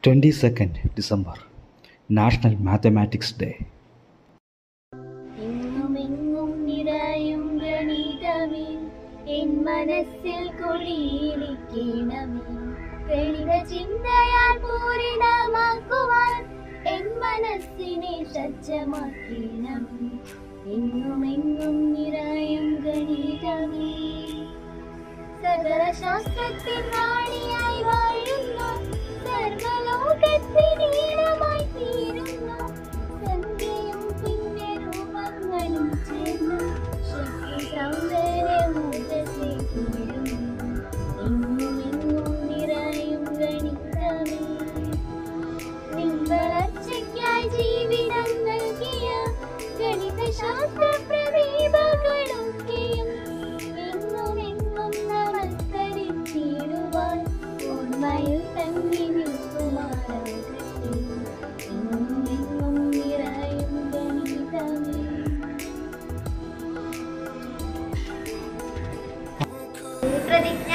22nd December, National Mathematics Day. എങ്ങുമെങ്ങും നിറയും ഗണിതമേ, N മനസ്സിൽ കുടിയിരിക്കണമേ. ഗണിത ചിന്തയാൽ പൂരിതമാക്കുവാൻ എൻ മനസ്സിനെ സജ്ജമാക്കണമേ. എങ്ങുമെങ്ങും നിറയും ഗണിതമേ, സകല ശാസ്ത്രത്തിൻ റാണിയായി വാഴുന്നു, സർവലോകത്തിനീളമായി തീരുന്നു. സന്ധ്യയും പിന്നെ രൂപങ്ങളും ചേർന്ന് ശക്തി സൗന്ദര്യമുദസിക്കുന്നു. എങ്ങുമെങ്ങും നിറയും ഗണിതമേ, നിൻവളർച്ചയ്ക്കായി ജീവിതം നൽകിയ ഗണിതശാസ്ത്ര പ്രതിഭകളൊക്കെയും എങ്ങുമെങ്ങും നമസ്കരിച്ചിടുവാൻ ഓർമ്മയിൽ തങ്ങി നിൽക്കുമാറാകട്ടെ. എങ്ങുമെങ്ങും നിറയും ഗണിതമേ. പ്രതിജ്ഞ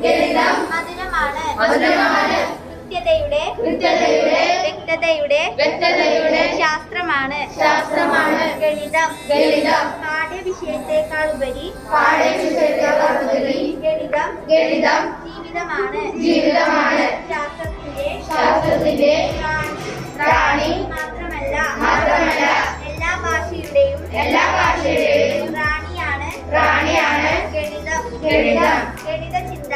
ഗണിതം മധുരമാണ്. വ്യക്തതയുടെ ശാസ്ത്രമാണ്. ഗണിതം പാഠ്യവിഷയത്തെക്കാൾ ഉപരി ഗണിതം ജീവിതമാണ്. ശാസ്ത്രത്തിന്റെ റാണി മാത്രമല്ല എല്ലാ ഭാഷയുടെയും റാണിയാണ് ഗണിതം. ഗണിത ചിന്ത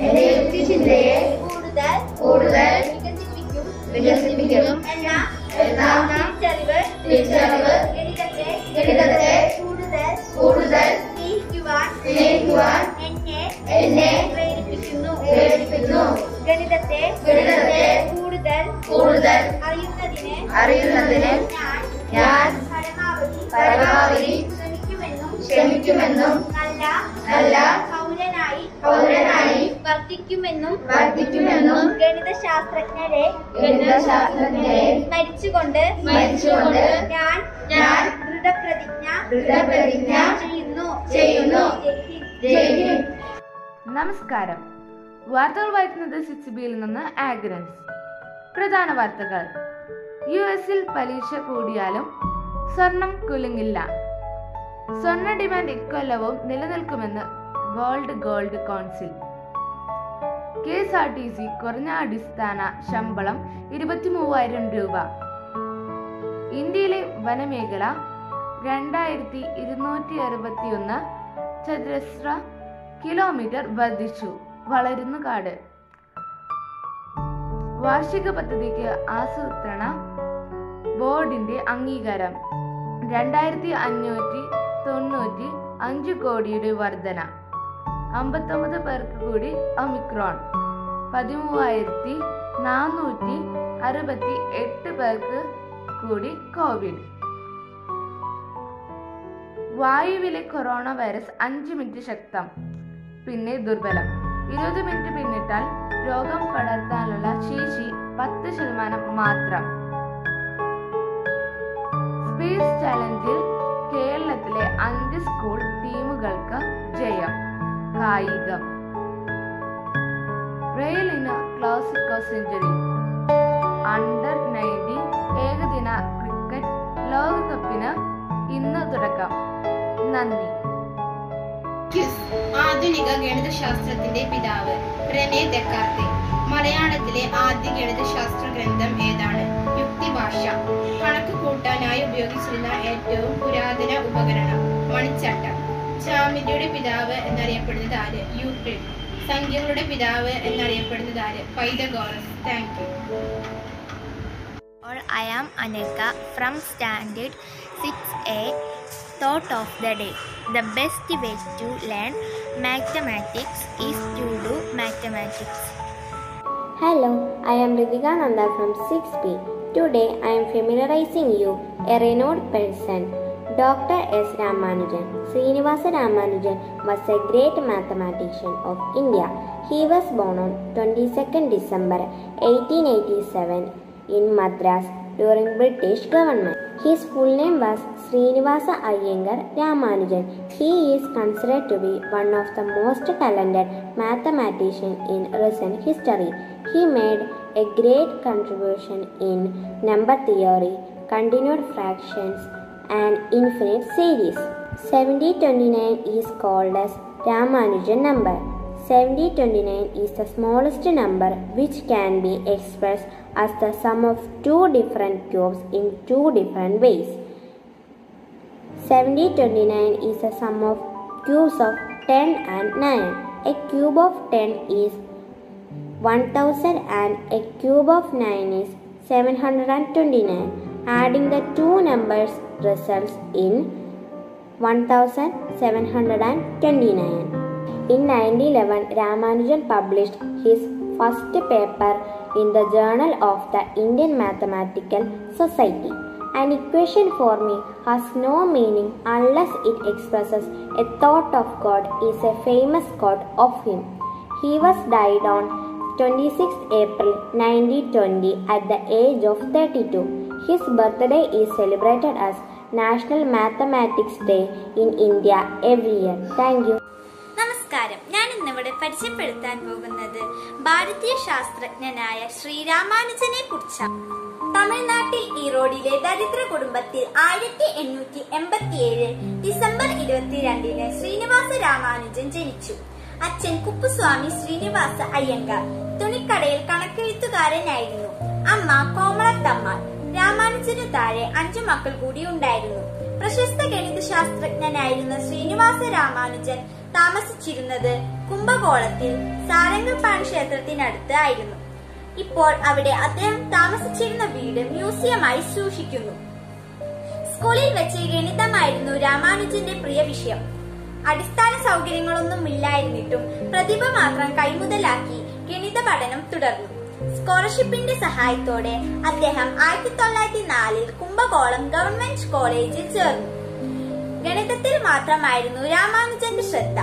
എന്റെ യുക്തിചിന്തയെ കൂടുതൽ വികസിപ്പിക്കും എന്ന തിരിച്ചറിവ് ഗണിതത്തെ കൂടുതൽ സ്നേഹിക്കുവാൻ എന്നെ പ്രേരിപ്പിക്കുന്നു. ഗണിതത്തെ കൂടുതൽ അറിയുന്നതിന് ഞാൻ പരമാവധി ശ്രമിക്കുമെന്നും നല്ല പൗരനായി വർദ്ധിക്കുമെന്നും ഗണിതശാസ്ത്രജ്ഞരെ സ്മരിച്ചുകൊണ്ട് ഞാൻ ദൃഢപ്രതിജ്ഞ ചെയ്യുന്നു. നമസ്കാരം. വാർത്തകൾ വായിക്കുന്നത് സിസിബിയിൽ നിന്ന് ആഗ്രൻസ്. പ്രധാന വാർത്തകൾ. യുഎസിൽ പലിശ കൂടിയാലും സ്വർണം കുലുങ്ങില്ല. സ്വർണ്ണ ഡിമാൻഡ് ഇക്കൊല്ലവും നിലനിൽക്കുമെന്ന് വേൾഡ് ഗോൾഡ് കൗൺസിൽ. KSRTC കുറഞ്ഞ അടിസ്ഥാന ശമ്പളം 23,000 രൂപ. ഇന്ത്യയിലെ വനമേഖല 2261 ചതുരശ്ര കിലോമീറ്റർ വർദ്ധിച്ചു. വളരുന്നു കാട്. വാർഷിക പദ്ധതിക്ക് ആസൂത്രണ ബോർഡിന്റെ അംഗീകാരം. 2595 കോടിയുടെ വർധന. 59 പേർക്ക് കൂടി ഒമിക്രോൺ. 13,468 പേർക്ക് കൂടി കോവിഡ്. വായുവിലെ കൊറോണ വൈറസ് 5 മിനിറ്റ് ശക്തം, പിന്നെ ദുർബലം. 20 മിനിറ്റ് പിന്നിട്ടാൽ രോഗം പടർത്താനുള്ള ശേഷി 10% മാത്രം. സ്പേസ് ചാലഞ്ചിൽ കേരളത്തിലെ 5 സ്കൂൾ ടീമുകൾക്ക് ജയം. കായികം. റെയിലിന് ക്ലാസിക്കോ സെഞ്ചുറി. അണ്ടർ-19 ഏകദിന ക്രിക്കറ്റ് ലോകകപ്പിന് ഇന്ന് തുടക്കം. നന്ദി. ആധുനിക ഗണിതശാസ്ത്രത്തിന്റെ പിതാവ് റെനെ ദെക്കാർത്തെ. മലയാളത്തിലെ ആദ്യ ഗണിതശാസ്ത്ര ഗ്രന്ഥം ഏതാണ്? യുക്തിഭാഷ. കണക്ക് കൂട്ടാനായി ഉപയോഗിച്ചിരുന്ന ഏറ്റവും പുരാതന ഉപകരണം മണിച്ചട്ടം. ജാമിതിയുടെ പിതാവ് എന്നറിയപ്പെടുന്നത് ആര്? യൂക്ലിഡ്. സംഖ്യകളുടെ പിതാവ് എന്നറിയപ്പെടുന്നത് ആര്? Pythagoras. Thank you. I am Anelka from Standard 6A. Thought of the day. The best way to learn mathematics is to do mathematics. Hello, I am Ritika Nanda from 6B. Today I am familiarizing you a renowned person, Dr. S. Ramanujan. Srinivasa Ramanujan was a great mathematician of India. He was born on 22nd December 1887 in Madras during British government. His full name was Srinivasa Iyengar Ramanujan. he is considered to be one of the most talented mathematicians in recent history. He made a great contribution in number theory, continued fractions, and infinite series. 7029 is called as Ramanujan number. 7029 is the smallest number which can be expressed as the sum of two different cubes in two different ways. 7029 is the sum of cubes of 10 and 9. A cube of 10 is 1000 and a cube of 9 is 729. Adding the two numbers results in 1729. In 1911, Ramanujan published his first paper in the Journal of the Indian Mathematical Society. An equation for me has no meaning unless it expresses a thought of God is a famous quote of him. He was died on 26th April 1920 at the age of 32. His birthday is celebrated as National Mathematics Day in India every year. Thank you. നമസ്കാരം. ഞാൻ ഇന്നിവിടെ പരിചയപ്പെടുത്താൻ പോകുന്നത് ഭാരതീയ ശാസ്ത്രജ്ഞനായ ശ്രീരാമാനുജനെ കുറിച്ചാണ്. തമിഴ്നാട്ടിൽ ഈറോഡിലെ ദരിദ്ര കുടുംബത്തിൽ 1887 December 22 Srinivasa Ramanujan ജനിച്ചു. അച്ഛൻ കുപ്പുസ്വാമി ശ്രീനിവാസ അയ്യങ്കാർ തുണിക്കടയിൽ കണക്കെഴുത്തുകാരനായിരുന്നു. അമ്മ കോമളത്തമ്മ. രാമാനുജനു താഴെ 5 മക്കൾ കൂടി ഉണ്ടായിരുന്നു. പ്രശസ്ത ഗണിതശാസ്ത്രജ്ഞനായിരുന്ന ശ്രീനിവാസ രാമാനുജൻ താമസിച്ചിരുന്നത് കുംഭകോണത്തിൽ സാരംഗപാണി ക്ഷേത്രത്തിനടുത്ത് ആയിരുന്നു. ഇപ്പോൾ അവിടെ അദ്ദേഹം താമസിച്ചിരുന്ന വീട് മ്യൂസിയമായി സൂക്ഷിക്കുന്നു. സ്കൂളിൽ വെച്ച് ഗണിതമായിരുന്നു രാമാനുജന്റെ പ്രിയ വിഷയം. അടിസ്ഥാന സൗകര്യങ്ങളൊന്നും ഇല്ലായിരുന്നിട്ടും പ്രതിഭ മാത്രം കൈമുതലാക്കി ഗണിത പഠനം തുടർന്നു. സ്കോളർഷിപ്പിന്റെ സഹായത്തോടെ അദ്ദേഹം 1904 കുംഭകോണം ഗവൺമെന്റ് കോളേജിൽ ചേർന്നു. ഗണിതത്തിൽ മാത്രമായിരുന്നു രാമാനുജന്റെ ശ്രദ്ധ.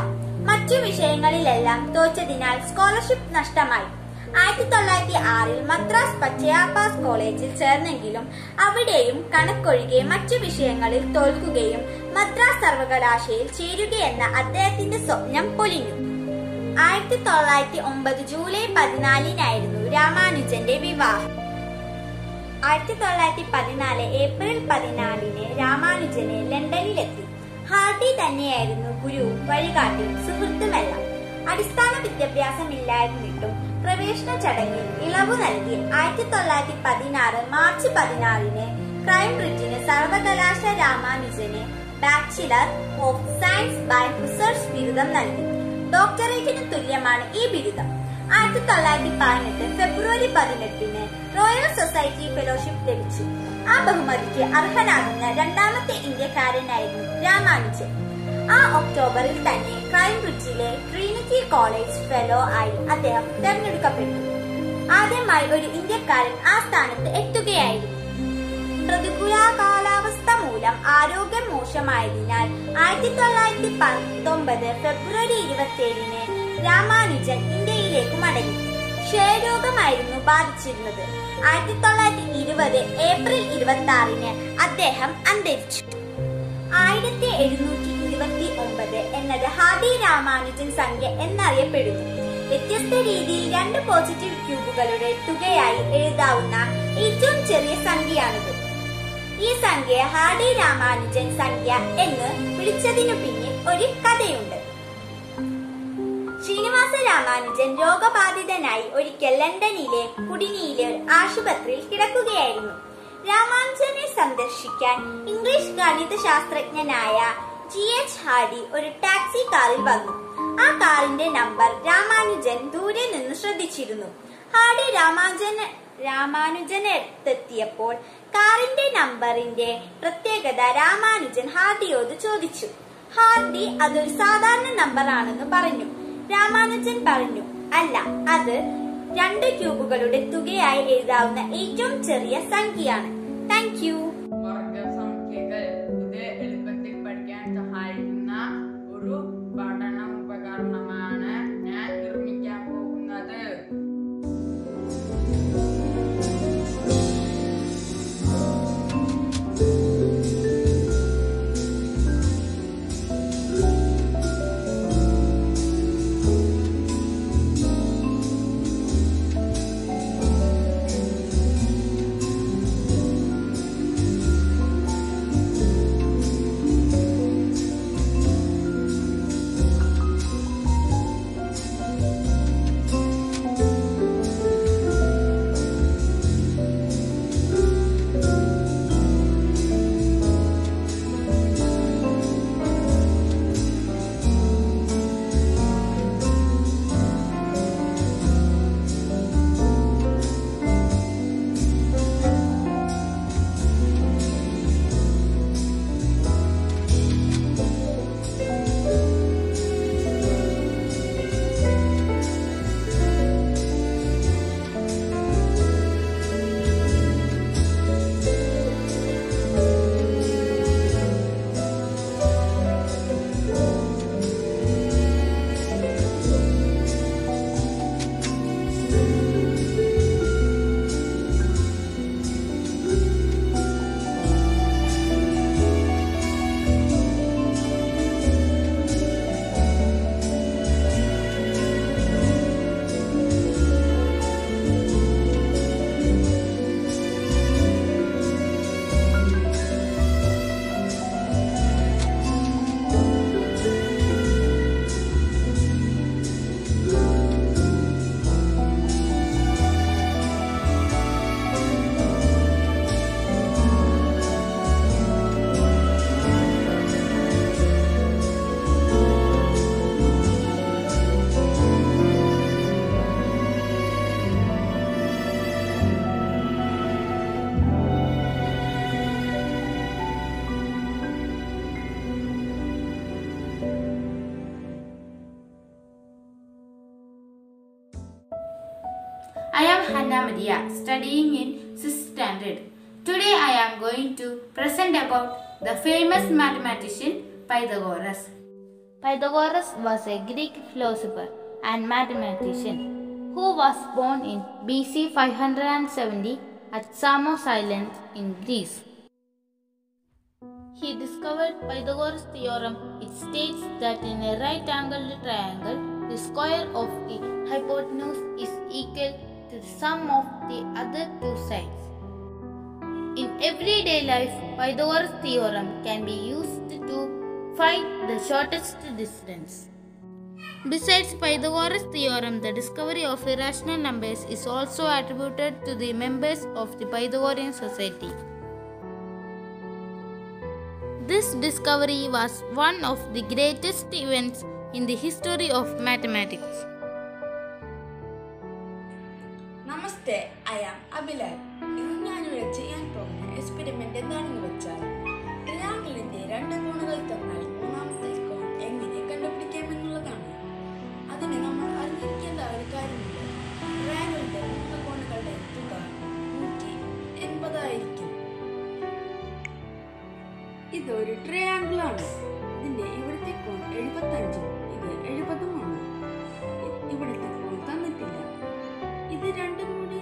മറ്റു വിഷയങ്ങളിലെല്ലാം തോറ്റതിനാൽ സ്കോളർഷിപ്പ് നഷ്ടമായി. 1906 മദ്രാസ് പച്ചയാപ്പാസ് കോളേജിൽ ചേർന്നെങ്കിലും അവിടെയും കണക്കൊഴികെ മറ്റു വിഷയങ്ങളിൽ തോൽക്കുകയും മദ്രാസ് സർവകലാശാലയിൽ ചേരുകയെന്ന അദ്ദേഹത്തിന്റെ സ്വപ്നം പൊലിഞ്ഞു. 1909 ജൂലൈ 14 രാമാനുജന്റെ വിവാഹം. 1914 ഏപ്രിൽ 14 രാമാനുജന് ലണ്ടനിലെത്തി. ഹാർഡി തന്നെയായിരുന്നു ഗുരുവും വഴികാട്ടിയും സുഹൃത്തുമെല്ലാം. അടിസ്ഥാന വിദ്യാഭ്യാസമില്ലായിരുന്നിട്ടും പ്രവേശന ചടങ്ങിൽ ഇളവ് നൽകി 1916 മാർച്ച് 16 ക്രൈംബ്രിഡ്ജിന് സർവകലാശാല രാമാനുജന് bachelor of science by research ബിരുദം നൽകി. ഡോക്ടറേറ്റിന് തുല്യമാണ് ഈ ബിരുദം. 1918 ഫെബ്രുവരി 18 റോയൽ സൊസൈറ്റി ഫെലോഷിപ്പ് ലഭിച്ചു. ആ ബഹുമതിക്ക് അർഹനാകുന്ന രണ്ടാമത്തെ ഇന്ത്യക്കാരനായിരുന്നു രാമാനുജൻ. ആ ഒക്ടോബറിൽ തന്നെ ക്രൈംബ്രിഡ്ജിലെ ട്രിനിറ്റി കോളേജ് ഫെലോ ആയി അദ്ദേഹം തെരഞ്ഞെടുക്കപ്പെട്ടു. ആദ്യമായി ഒരു ഇന്ത്യക്കാരൻ ആ സ്ഥാനത്ത് എത്തുകയായിരുന്നു. പ്രതികൂല കാലാവസ്ഥ മൂലം ആരോഗ്യം മോശമായതിനാൽ 1919 ഫെബ്രുവരി 27 രാമാനുജൻ ഇന്ത്യയിലേക്ക് മടങ്ങി. ക്ഷയരോഗമായിരുന്നു ബാധിച്ചിരുന്നത്. 1920 ഏപ്രിൽ 26 അദ്ദേഹം അന്തരിച്ചു. 1729 എന്നത് ഹാർഡി രാമാനുജൻ സംഖ്യ എന്നറിയപ്പെടുന്നു. വ്യത്യസ്ത രീതിയിൽ 2 പോസിറ്റീവ് ക്യൂബുകളുടെ തുകയായി എഴുതാവുന്ന ഏറ്റവും ചെറിയ സംഖ്യയാണിത്. ഈ സംഖ്യ ഹാർഡി രാമാനുജൻ സംഖ്യ എന്ന് വിളിച്ചതിനു പിന്നിൽ ഒരു കഥയുണ്ട്. ശ്രീനിവാസ രാമാനുജൻ രോഗബാധിതനായി ഒരിക്കൽ ലണ്ടനിലെ കുടിനിയിലെ ആശുപത്രിയിൽ കിടക്കുകയായിരുന്നു. രാമാനുജനെ സന്ദർശിക്കാൻ ഇംഗ്ലീഷ് ഗണിതശാസ്ത്രജ്ഞനായ GH ഹാർഡി ഒരു ടാക്സി കാറിൽ വന്നു. ആ കാറിന്റെ നമ്പർ രാമാനുജൻ ദൂരെ നിന്ന് ശ്രദ്ധിച്ചിരുന്നു. ഹാർഡി രാമാനുജനെത്തിയപ്പോൾ കാറിന്റെ നമ്പറിന്റെ പ്രത്യേകത രാമാനുജൻ ഹാർഡിയോട് ചോദിച്ചു. ഹാർഡി അതൊരു സാധാരണ നമ്പർ ആണെന്ന് പറഞ്ഞു. രാമാനുജൻ പറഞ്ഞു, അല്ല, അത് 2 ക്യൂബുകളുടെ തുകയായി എഴുതാവുന്ന ഏറ്റവും ചെറിയ സംഖ്യയാണ്. Thank you. വർഗസംഖ്യകൾ ഇത് എളുപ്പത്തിൽ പഠിക്കാൻ സഹായിക്കുന്ന ഒരു പഠന ഉപകരണമാണ് ഞാൻ നിർമ്മിക്കാൻ പോകുന്നത്. I am Hannah Maria, studying in 6th standard. Today I am going to present about the famous mathematician Pythagoras. Pythagoras was a Greek philosopher and mathematician who was born in BC 570 at Samos Island in Greece. He discovered Pythagoras' theorem. It states that in a right-angled triangle, the square of the hypotenuse is equal to the sum of the other two sides. In everyday life, Pythagoras' theorem can be used to find the shortest distance. Besides Pythagoras' theorem, the discovery of irrational numbers is also attributed to the members of the Pythagorean Society. This discovery was one of the greatest events in the history of mathematics. നമസ്തേ, I am Abhilal. ഇന്ന് ഞാനിവിടെ ചെയ്യാൻ പോകുന്ന experiment എന്താണെന്ന് വെച്ചാൽ ട്രയാങ്കിളിന്റെ രണ്ട് കോണുകൾ തന്നാൽ മൂന്നാമത്തെ കോൺ എങ്ങനെ കണ്ടുപിടിക്കാമെന്നുള്ളതാണ്. അതിന് നമ്മൾ അറിഞ്ഞിരിക്കേണ്ട ഒരു കാര്യമുണ്ട്. ട്രയാങ്കിളിന്റെ മൂന്ന് കോണുകളുടെ തുക 180 ആയിരിക്കും. ഇതൊരു ട്രയാങ്കിൾ ആണ്. ഇതിന്റെ ഇവിടുത്തെ കോൺ 75, ഇത് 70-ഉമാണ്. ഇവിടുത്തെ കോൺ തന്നിട്ടില്ല. ഇത് രണ്ടും കൂടി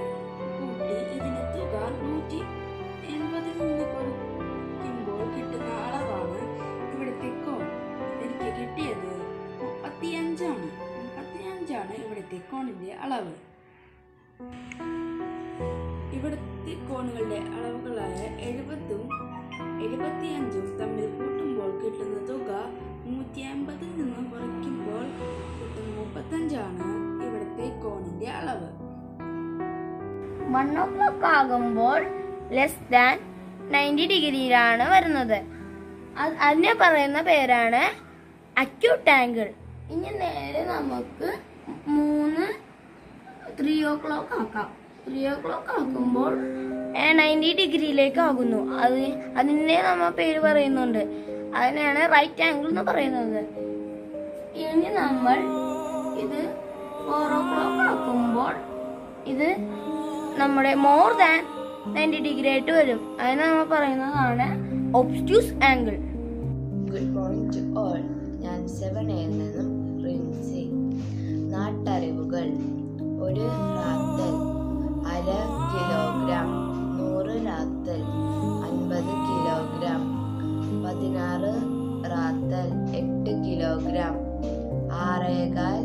കൂട്ടി ഇതിന്റെ തുക 180 നിന്ന് കുറയ്ക്കുമ്പോൾ കിട്ടുന്ന അളവാണ് ഇവിടുത്തെ കോൺ. എനിക്ക് കിട്ടിയത് 35 ആണ് ഇവിടുത്തെ കോണിന്റെ അളവ്. ഇവിടുത്തെ കോണുകളുടെ അളവുകളായ 70-ഉം 75-ഉം തമ്മിൽ കൂട്ടുമ്പോൾ കിട്ടുന്ന തുക 180 നിന്ന് കുറയ്ക്കുമ്പോൾ കിട്ടുന്ന 35 ഇവിടുത്തെ കോണിന്റെ അളവ്. 1 o'clock ആകുമ്പോൾ ലെസ് ദാൻ 90 ഡിഗ്രിയിലാണ് വരുന്നത്. അതിനെ പറയുന്ന പേരാണ് അക്യൂട്ട് ആംഗിൾ. ഇനി നേരെ നമുക്ക് 3 o'clock ആക്കാം. 3 o'clock ആക്കുമ്പോൾ 90 ഡിഗ്രിയിലേക്ക് ആകുന്നു. അതിനെ നമ്മൾ പേര് പറയുന്നുണ്ട്. അതിനാണ് റൈറ്റ് ആംഗിൾ എന്ന് പറയുന്നത്. ഇനി നമ്മൾ ഇത് 4 o'clock ആക്കുമ്പോൾ ഇത് നമ്മുടെ മോർ ദാൻ 90 ഡിഗ്രി ആയിട്ട് വരും. അതിനെ നമ്മൾ പറയുന്നതാണ് obtuse angle. Good morning to all. ഞാൻ 7A നിന്നും റിൻസി. നാട്ടറിവുകൾ: ഒരു റാത്തൽ 1/2 കിലോഗ്രാം, 100 റാത്തൽ 50 കിലോഗ്രാം, 16 റാത്തൽ 8 കിലോഗ്രാം, 6.25